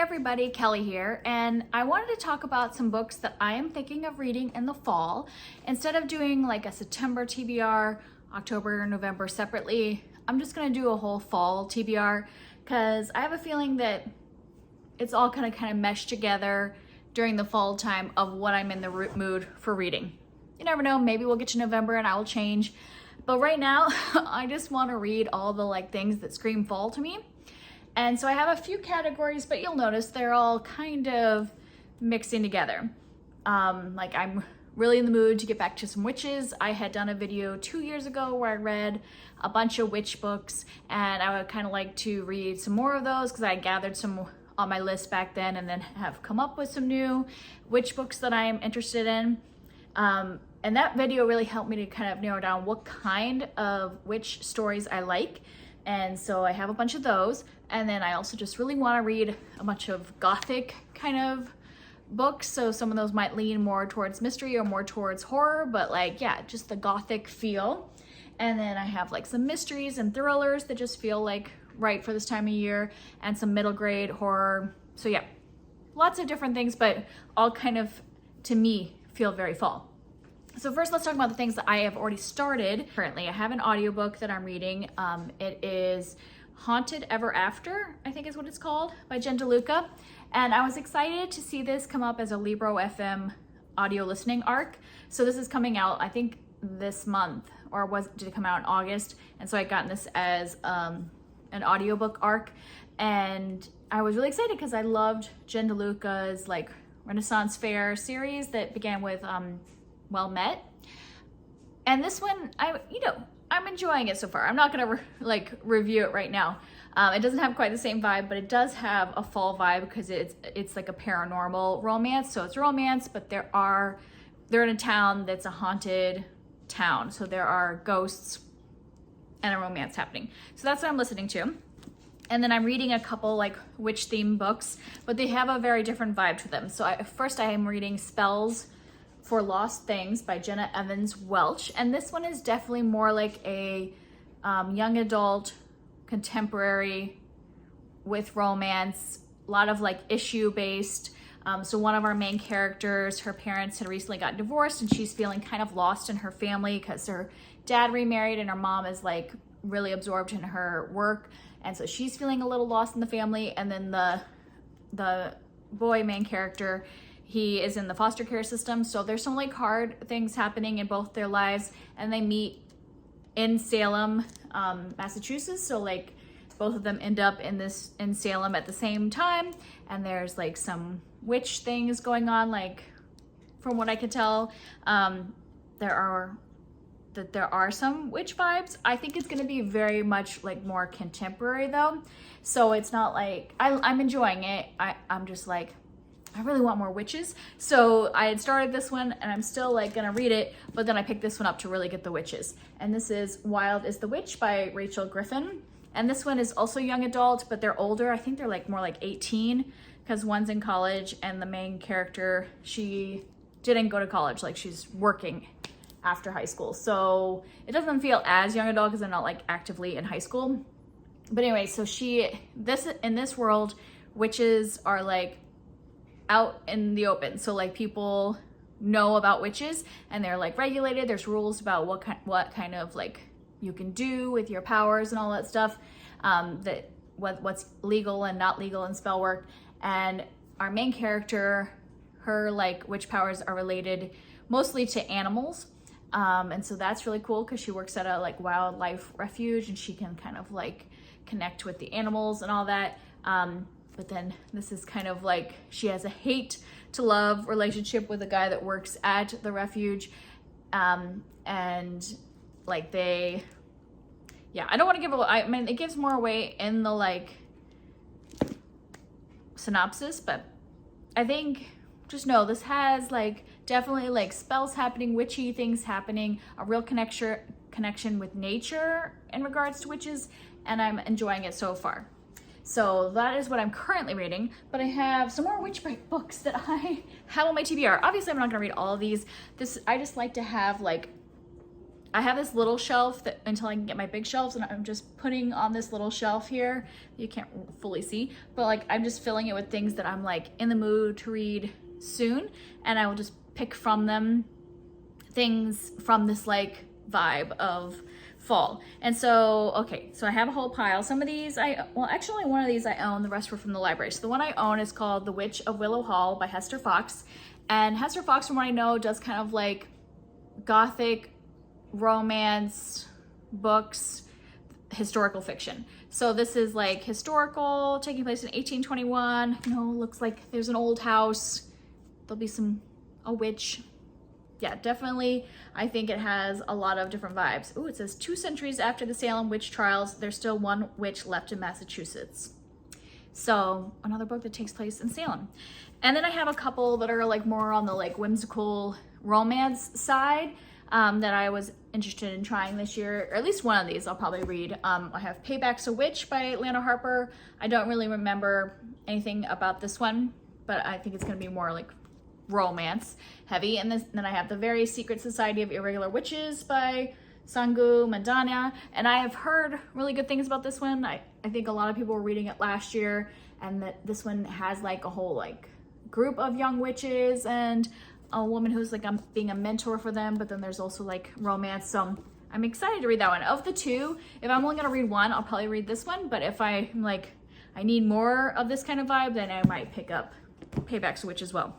everybody, Kelly here, and I wanted to talk about some books that I am thinking of reading in the fall. Instead of doing like a September TBR, October or November separately, I'm just gonna do a whole fall TBR because I have a feeling that it's all gonna kind of mesh together during the fall time of what I'm in the mood for reading. You never know, maybe we'll get to November and I will change. But right now, I just want to read all the things that scream fall to me. And so I have a few categories, but you'll notice they're all kind of mixing together. I'm really in the mood to get back to some witches. I had done a video 2 years ago where I read a bunch of witch books, and I would kind of like to read some more of those because I gathered some on my list back then and then have come up with some new witch books that I am interested in. And that video really helped me to kind of narrow down what kind of witch stories I like. And so I have a bunch of those. And then I also just really want to read a bunch of gothic kind of books. So some of those might lean more towards mystery or more towards horror, but just the gothic feel. And then I have some mysteries and thrillers that just feel right for this time of year, and some middle grade horror. So yeah, lots of different things, but all kind of, to me, feel very fall. So first, let's talk about the things that I have already started. Currently, I have an audiobook that I'm reading. It is Haunted Ever After, I think is what it's called, by Jen DeLuca. And I was excited to see this come up as a Libro FM audio listening arc. So this is coming out, I think, this month, or did it come out in August? And so I got this as an audiobook arc. And I was really excited because I loved Jen DeLuca's Renaissance Fair series that began with Well Met. And this one, I'm enjoying it so far. I'm not gonna review it right now. It doesn't have quite the same vibe, but it does have a fall vibe because it's like a paranormal romance. So it's romance, but they're in a town that's a haunted town. So there are ghosts and a romance happening. So that's what I'm listening to. And then I'm reading a couple witch themed books, but they have a very different vibe to them. So first I am reading Spells for Lost Things by Jenna Evans Welch. And this one is definitely more like a young adult, contemporary with romance, a lot of issue based. So one of our main characters, her parents had recently gotten divorced and she's feeling kind of lost in her family because her dad remarried and her mom is really absorbed in her work. And so she's feeling a little lost in the family. And then the boy main character, he is in the foster care system. So there's some hard things happening in both their lives, and they meet in Salem, Massachusetts. So both of them end up in Salem at the same time. And there's some witch things going on. From what I can tell, there are some witch vibes. I think it's gonna be very much more contemporary though. So it's not I'm enjoying it. I'm just I really want more witches. So I had started this one and I'm still gonna read it, but then I picked this one up to really get the witches. And this is Wild is the Witch by Rachel Griffin. And this one is also young adult, but they're older. I think they're more 18 because one's in college and the main character, she didn't go to college. She's working after high school. So it doesn't feel as young adult because they're not actively in high school. But anyway, so in this world, witches are out in the open. So people know about witches and they're regulated. There's rules about what kind of you can do with your powers and all that stuff, what's legal and not legal in spell work. And our main character, her witch powers are related mostly to animals. And so that's really cool because she works at a wildlife refuge and she can kind of connect with the animals and all that. But then this is kind of she has a hate to love relationship with a guy that works at the refuge. And I don't want to give away, I mean, it gives more away in the synopsis, but I think just know this has definitely spells happening, witchy things happening, a real connection with nature in regards to witches, and I'm enjoying it so far. So that is what I'm currently reading, but I have some more witch books that I have on my TBR. Obviously, I'm not gonna read all of these. I just like to have I have this little shelf that until I can get my big shelves, and I'm just putting on this little shelf here. You can't fully see, but like I'm just filling it with things that I'm like in the mood to read soon, and I will just pick from them things from this like vibe of fall. And so, okay, so I have a whole pile. Some of these well, actually one of these I own, the rest were from the library. So the one I own is called The Witch of Willow Hall by Hester Fox. And Hester Fox, from what I know, does kind of like gothic romance books, historical fiction. So this is like historical, taking place in 1821. You know, looks like there's an old house. There'll be a witch. Yeah, definitely. I think it has a lot of different vibes. Ooh, it says 2 centuries after the Salem witch trials, there's still one witch left in Massachusetts. So another book that takes place in Salem. And then I have a couple that are like more on the like whimsical romance side that I was interested in trying this year, or at least one of these I'll probably read. I have Payback's a Witch by Lana Harper. I don't really remember anything about this one, but I think it's gonna be more like romance heavy. And then I have The Very Secret Society of Irregular Witches by Sangu Mandana, and I have heard really good things about this one. I think a lot of people were reading it last year, and that this one has like a whole like group of young witches and a woman who's like being a mentor for them, but then there's also like romance. So I'm excited to read that one. Of the two, if I'm only gonna read one, I'll probably read this one, but if I'm like I need more of this kind of vibe, then I might pick up Payback's a Witch as well.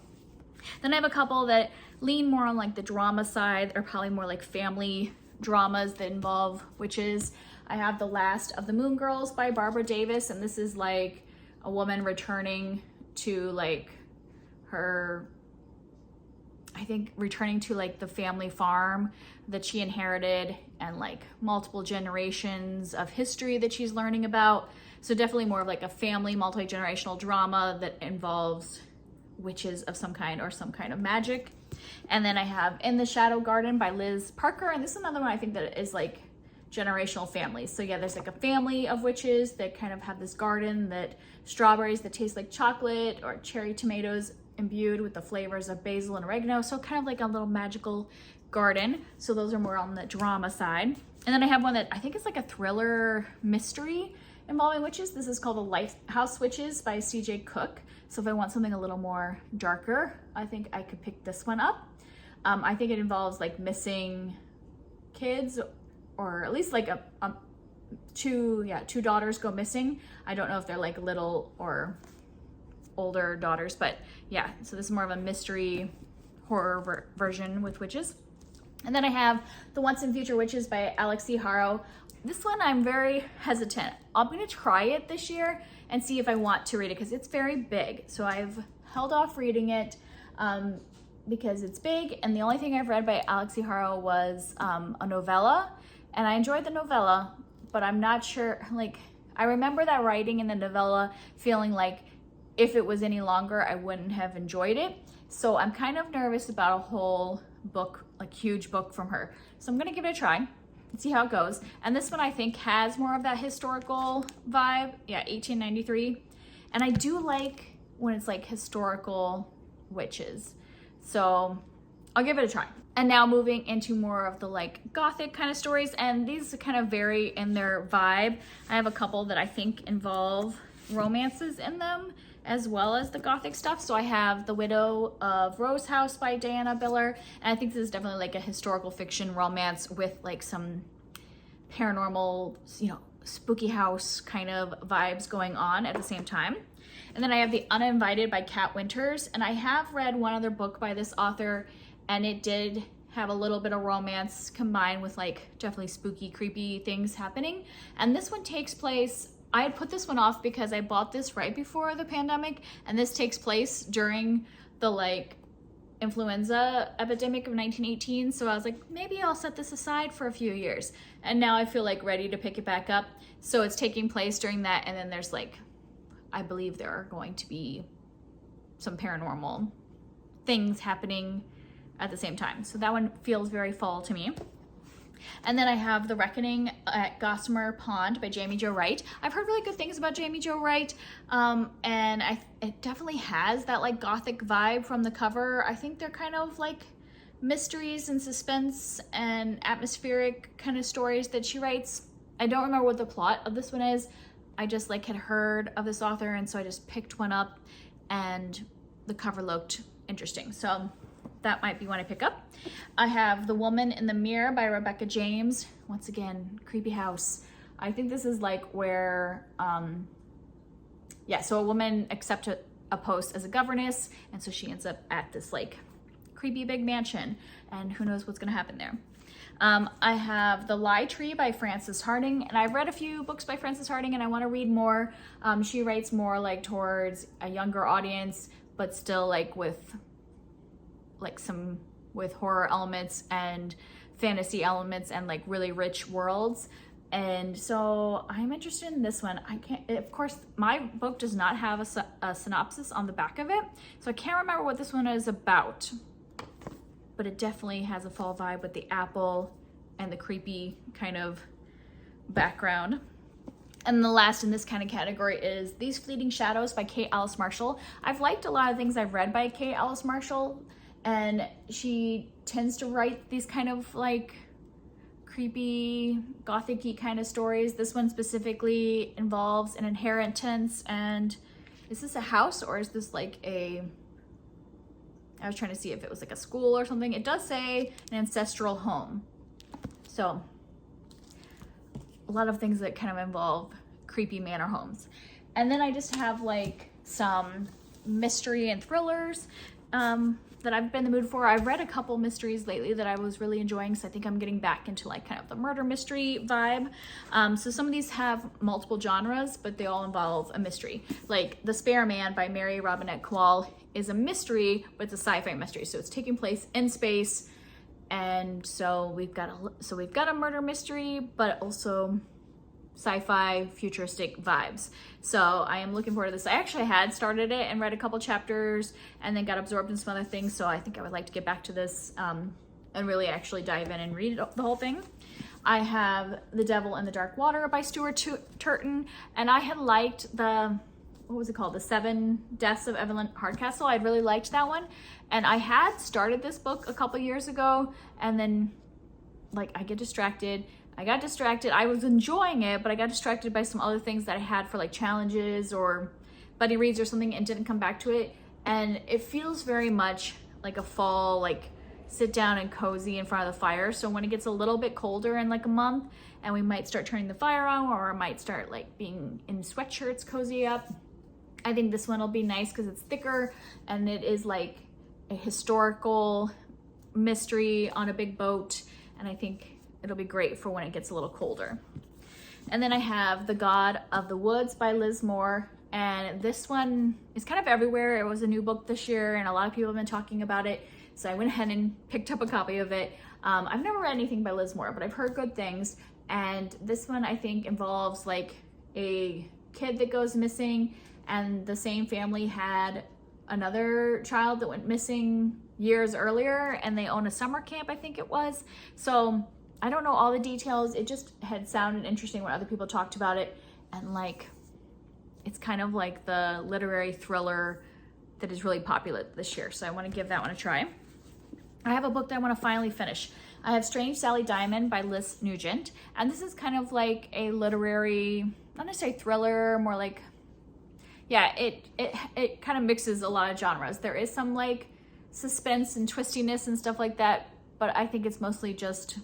Then I have a couple that lean more on like the drama side, or probably more like family dramas that involve witches. I have The Last of the Moon Girls by Barbara Davis, and this is like a woman returning to like her, I think returning to like the family farm that she inherited, and like multiple generations of history that she's learning about. So definitely more of like a family multi-generational drama that involves witches of some kind or some kind of magic. And then I have In the Shadow Garden by Liz Parker, and this is another one I think that is like generational families. So yeah, there's like a family of witches that kind of have this garden, that strawberries that taste like chocolate, or cherry tomatoes imbued with the flavors of basil and oregano. So kind of like a little magical garden. So those are more on the drama side. And then I have one that I think is like a thriller mystery involving witches. This is called The Lighthouse Witches by C.J. Cook. So if I want something a little more darker, I think I could pick this one up. I think it involves like missing kids, or at least like two daughters go missing. I don't know if they're like little or older daughters, but yeah, so this is more of a mystery horror version with witches. And then I have The Once and Future Witches by Alex E. Haro. This one I'm very hesitant. I'm gonna try it this year and see if I want to read it, because it's very big. So I've held off reading it because it's big, and the only thing I've read by Alex E. Haro was a novella, and I enjoyed the novella, but I'm not sure, like, I remember that writing in the novella feeling like if it was any longer, I wouldn't have enjoyed it. So I'm kind of nervous about a whole book, like huge book from her. So I'm gonna give it a try and see how it goes. And this one I think has more of that historical vibe. Yeah, 1893. And I do like when it's like historical witches. So I'll give it a try. And now moving into more of the like gothic kind of stories, and these kind of vary in their vibe. I have a couple that I think involve romances in them, as well as the gothic stuff. So I have The Widow of Rose House by Diana Biller, and I think this is definitely like a historical fiction romance with like some paranormal, you know, spooky house kind of vibes going on at the same time. And then I have The Uninvited by Kat Winters, and I have read one other book by this author, and it did have a little bit of romance combined with like definitely spooky, creepy things happening. And this one takes place, I had put this one off because I bought this right before the pandemic, and this takes place during the like influenza epidemic of 1918. So I was like, maybe I'll set this aside for a few years. And now I feel like ready to pick it back up. So it's taking place during that, and then there's like, I believe there are going to be some paranormal things happening at the same time. So that one feels very fall to me. And then I have The Reckoning at Gossamer Pond by Jamie Jo Wright. I've heard really good things about Jamie Jo Wright, and it definitely has that like gothic vibe from the cover. I think they're kind of like mysteries and suspense and atmospheric kind of stories that she writes. I don't remember what the plot of this one is. I just like had heard of this author, and so I just picked one up, and the cover looked interesting. So that might be one I pick up. I have The Woman in the Mirror by Rebecca James. Once again, creepy house. I think this is like where, so a woman accepts a post as a governess, and so she ends up at this like creepy big mansion, and who knows what's gonna happen there. I have The Lie Tree by Frances Harding, and I've read a few books by Frances Harding, and I want to read more. She writes more like towards a younger audience, but still like with horror elements and fantasy elements and like really rich worlds. And so I'm interested in this one. Of course, my book does not have a synopsis on the back of it, so I can't remember what this one is about. But it definitely has a fall vibe with the apple and the creepy kind of background. And the last in this kind of category is These Fleeting Shadows by Kate Alice Marshall. I've liked a lot of things I've read by Kate Alice Marshall, and she tends to write these kind of like creepy, gothic-y kind of stories. This one specifically involves an inheritance, and is this a house or is this like I was trying to see if it was like a school or something. It does say an ancestral home. So a lot of things that kind of involve creepy manor homes. And then I just have like some mystery and thrillers that I've been in the mood for. I've read a couple mysteries lately that I was really enjoying, so I think I'm getting back into like kind of the murder mystery vibe. So some of these have multiple genres, but they all involve a mystery. Like The Spare Man by Mary Robinette Kowal is a mystery, but it's a sci-fi mystery. So it's taking place in space, and so we've got a murder mystery, but also sci-fi futuristic vibes. So I am looking forward to this. I actually had started it and read a couple chapters and then got absorbed in some other things. So I think I would like to get back to this and really actually dive in and read the whole thing. I have The Devil in the Dark Water by Stuart Turton, and I had liked what was it called? The Seven Deaths of Evelyn Hardcastle. I'd really liked that one. And I had started this book a couple years ago, and then like I got distracted. I was enjoying it, but I got distracted by some other things that I had for like challenges or buddy reads or something, and didn't come back to it. And it feels very much like a fall, like sit down and cozy in front of the fire. So when it gets a little bit colder in like a month, and we might start turning the fire on, or I might start like being in sweatshirts cozy up, I think this one will be nice because it's thicker and it is like a historical mystery on a big boat, and I think it'll be great for when it gets a little colder. And then I have The God of the Woods by Liz Moore, and this one is kind of everywhere. It was a new book this year, and a lot of people have been talking about it, so I went ahead and picked up a copy of it. I've never read anything by Liz Moore, but I've heard good things, and this one I think involves like a kid that goes missing, and the same family had another child that went missing years earlier, and they own a summer camp, I think it was. So I don't know all the details. It just had sounded interesting when other people talked about it, and like it's kind of like the literary thriller that is really popular this year, so I want to give that one a try. I have a book that I want to finally finish. I have Strange Sally Diamond by Liz Nugent, and this is kind of like a literary, not necessarily thriller, more like, yeah, it kind of mixes a lot of genres. There is some like suspense and twistiness and stuff like that, but I think it's mostly just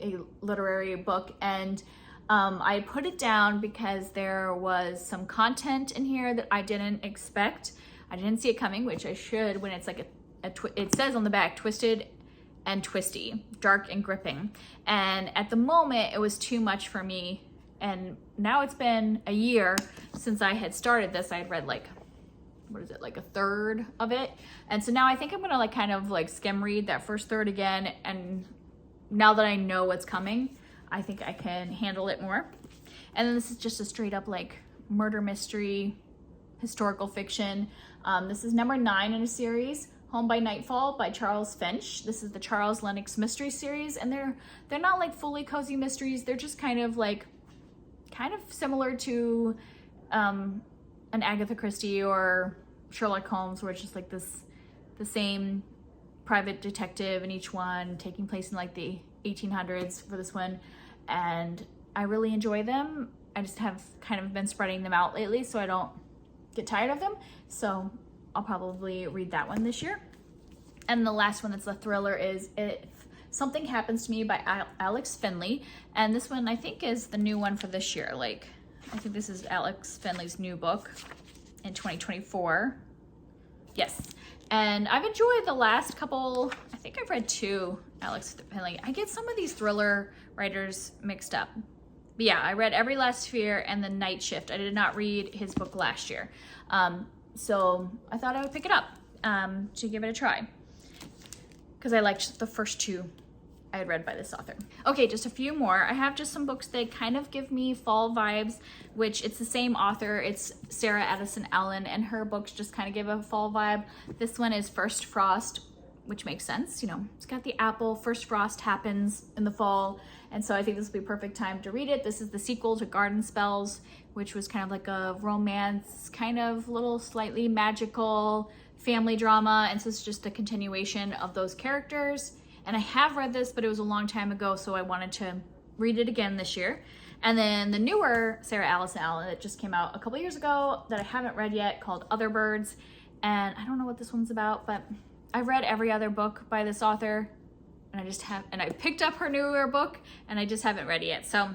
a literary book. And I put it down because there was some content in here that I didn't expect. I didn't see it coming, which I should when it's like it says on the back, twisted and twisty, dark and gripping. And at the moment it was too much for me. And now it's been a year since I had started this. I had read like, what is it, like a third of it. And so now I think I'm gonna like kind of like skim read that first third again. And now that I know what's coming, I think I can handle it more. And then this is just a straight up like murder mystery, historical fiction. This is number 9 in a series, Home by Nightfall by Charles Finch. This is the Charles Lennox mystery series, and they're not like fully cozy mysteries. They're just kind of similar to an Agatha Christie or Sherlock Holmes, where it's just like the same private detective in each one, taking place in like the 1800s for this one. And I really enjoy them. I just have kind of been spreading them out lately so I don't get tired of them. So I'll probably read that one this year. And the last one that's a thriller is If Something Happens to Me by Alex Finley. And this one I think is the new one for this year. Like, I think this is Alex Finley's new book in 2024. Yes. And I've enjoyed the last couple, I think I've read 2 Alex Finley. I get some of these thriller writers mixed up. But yeah, I read Every Last Sphere and The Night Shift. I did not read his book last year. So I thought I would pick it up to give it a try, because I liked the first 2 I had read by this author. Okay, just a few more. I have just some books that kind of give me fall vibes, which it's the same author. It's Sarah Addison Allen, and her books just kind of give a fall vibe. This one is First Frost, which makes sense. You know, it's got the apple. First frost happens in the fall, and so I think this will be a perfect time to read it. This is the sequel to Garden Spells, which was kind of like a romance, kind of little slightly magical family drama, and so it's just a continuation of those characters. And I have read this, but it was a long time ago, so I wanted to read it again this year. And then the newer Sarah Addison Allen that just came out a couple years ago that I haven't read yet, called Other Birds. And I don't know what this one's about, but I've read every other book by this author, and I picked up her newer book, and I just haven't read it yet. So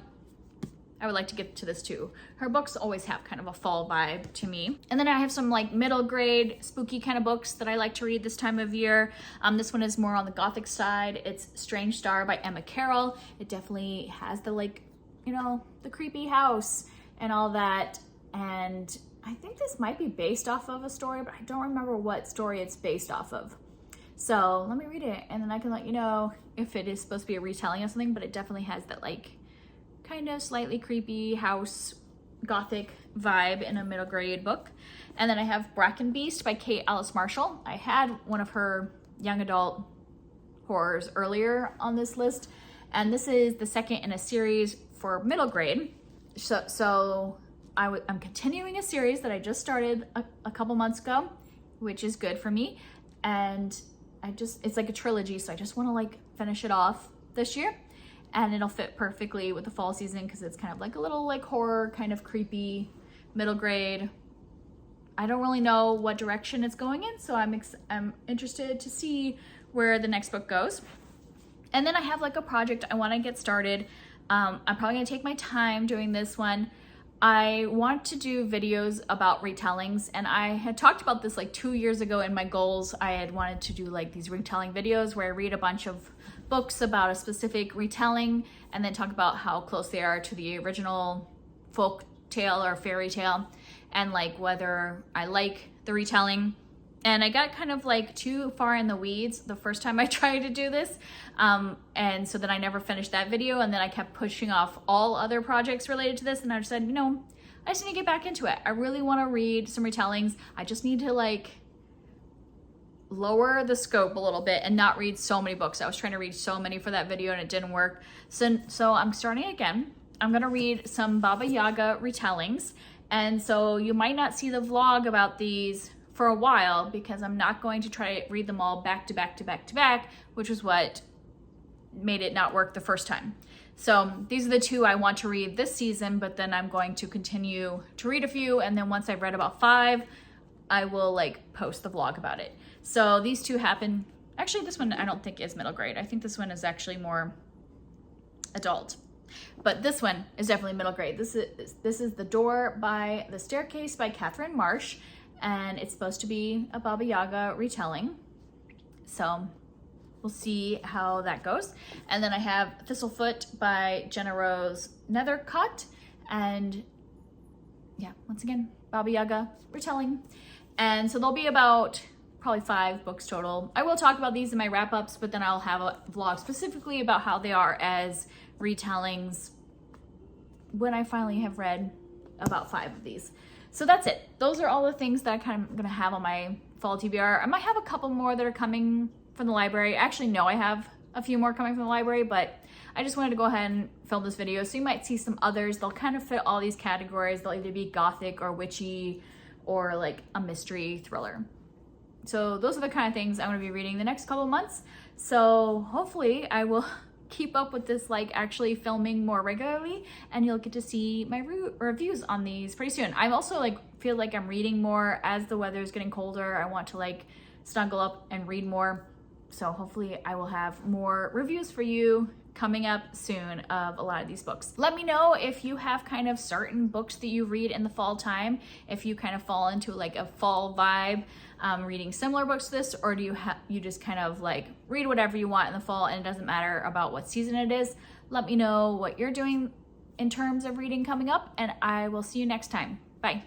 I would like to get to this too. Her books always have kind of a fall vibe to me. And then I have some like middle grade spooky kind of books that I like to read this time of year. This one is more on the gothic side. It's Strange Star by Emma Carroll. It definitely has the, like, you know, the creepy house and all that. And I think this might be based off of a story, but I don't remember what story it's based off of. So let me read it, and then I can let you know if it is supposed to be a retelling of something, but it definitely has that like kind of slightly creepy house gothic vibe in a middle grade book. And then I have Bracken Beast by Kate Alice Marshall. I had one of her young adult horrors earlier on this list, and this is the second in a series for middle grade. So I'm continuing a series that I just started a couple months ago, which is good for me. And it's like a trilogy, so I just want to like finish it off this year. And it'll fit perfectly with the fall season because it's kind of like a little like horror, kind of creepy, middle grade. I don't really know what direction it's going in, so I'm interested to see where the next book goes. And then I have like a project I want to get started. I'm probably gonna take my time doing this one. I want to do videos about retellings, and I had talked about this like 2 years ago in my goals. I had wanted to do like these retelling videos where I read a bunch of books about a specific retelling and then talk about how close they are to the original folk tale or fairy tale, and like whether I like the retelling. And I got kind of like too far in the weeds the first time I tried to do this. And so then I never finished that video, and then I kept pushing off all other projects related to this, and I just said, you know, I just need to get back into it. I really want to read some retellings. I just need to like lower the scope a little bit and not read so many books. I was trying to read so many for that video and it didn't work. So I'm starting again. I'm gonna read some Baba Yaga retellings. And so you might not see the vlog about these for a while because I'm not going to try to read them all back to back to back to back, which is what made it not work the first time. So these are the 2 I want to read this season, but then I'm going to continue to read a few, and then once I've read about 5, I will like post the vlog about it. So these 2 happen. Actually, this one I don't think is middle grade. I think this one is actually more adult. But this one is definitely middle grade. This is The Door by The Staircase by Catherine Marsh, and it's supposed to be a Baba Yaga retelling. So we'll see how that goes. And then I have Thistlefoot by Jenna Rose Nethercott, and yeah, once again, Baba Yaga retelling. And so there'll be about probably 5 books total. I will talk about these in my wrap-ups, but then I'll have a vlog specifically about how they are as retellings when I finally have read about 5 of these. So that's it. Those are all the things that I kind of gonna have on my fall TBR. I might have a couple more that are coming from the library. Actually, no, I have a few more coming from the library, but I just wanted to go ahead and film this video. So you might see some others. They'll kind of fit all these categories. They'll either be gothic or witchy or like a mystery thriller. So those are the kind of things I'm going to be reading the next couple months. So hopefully I will keep up with this, like actually filming more regularly, and you'll get to see my reviews on these pretty soon. I'm also like feel like I'm reading more as the weather is getting colder. I want to like snuggle up and read more. So hopefully I will have more reviews for you coming up soon of a lot of these books. Let me know if you have kind of certain books that you read in the fall time, if you kind of fall into like a fall vibe, reading similar books to this, or do you just kind of like read whatever you want in the fall and it doesn't matter about what season it is. Let me know what you're doing in terms of reading coming up, and I will see you next time. Bye.